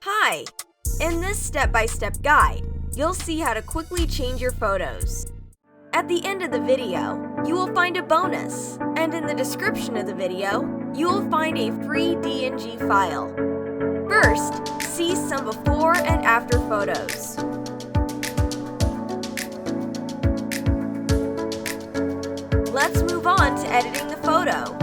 Hi! In this step-by-step guide, you'll see how to quickly change your photos. At the end of the video, you will find a bonus, and in the description of the video, you will find a free DNG file. First, see some before and after photos. Let's move on to editing the photo.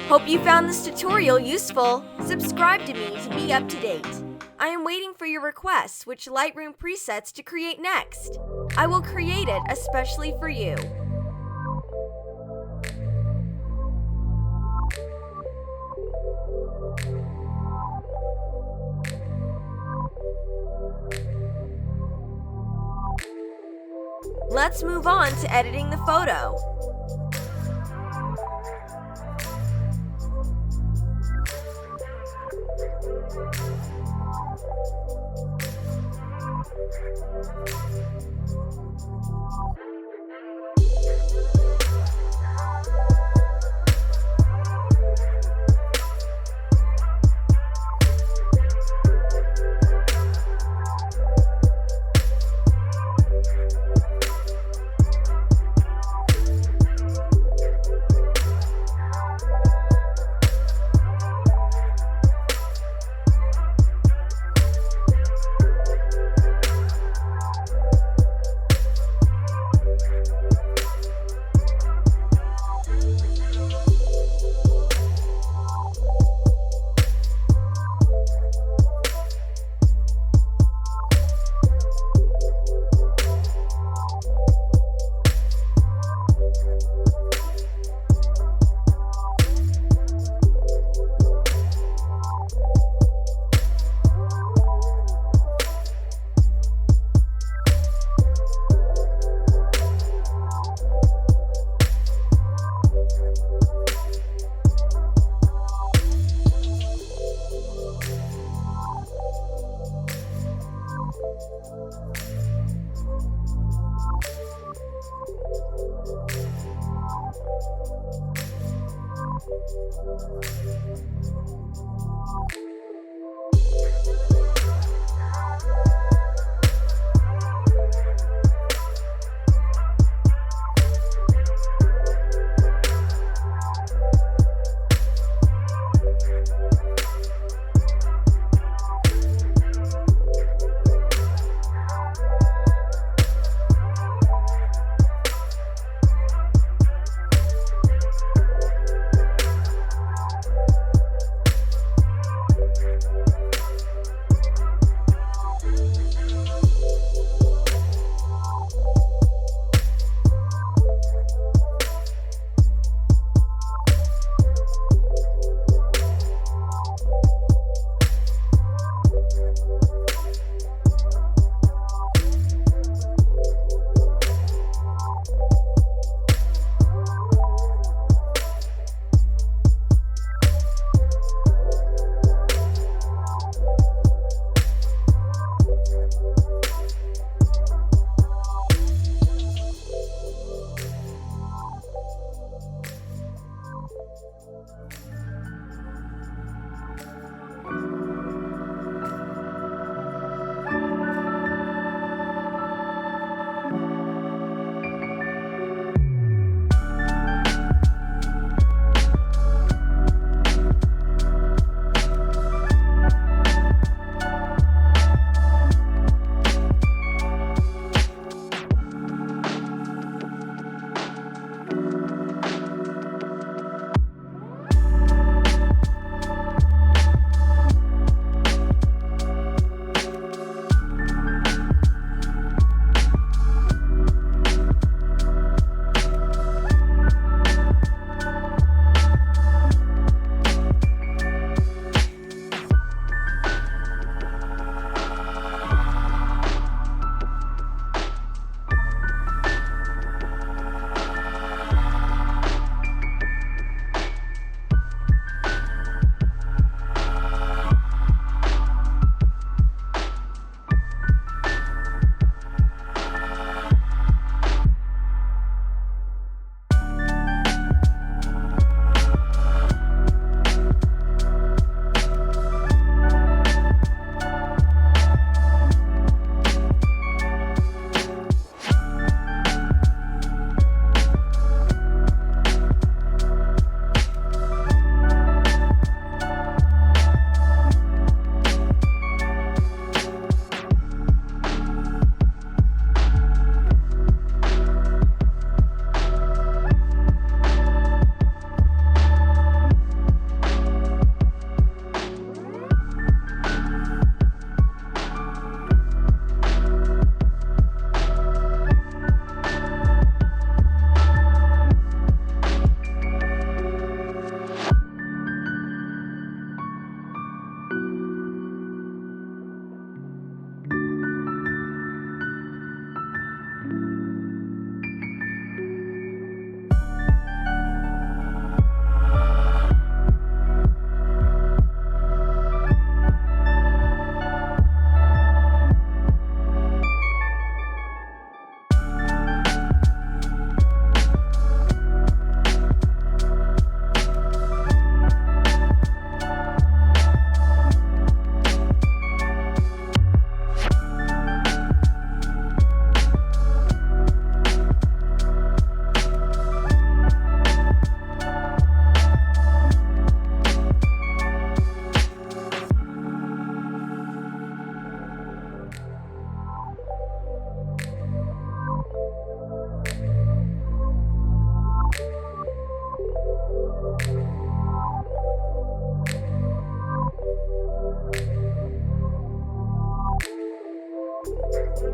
Hope you found this tutorial useful. Subscribe to me to be up to date. I am waiting for your requests which Lightroom presets to create next. I will create it especially for you. Let's move on to editing the photo.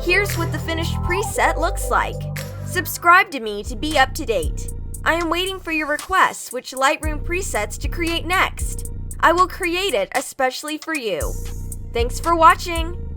Here's what the finished preset looks like. Subscribe to me to be up to date. I am waiting for your requests which Lightroom presets to create next. I will create it especially for you. Thanks for watching!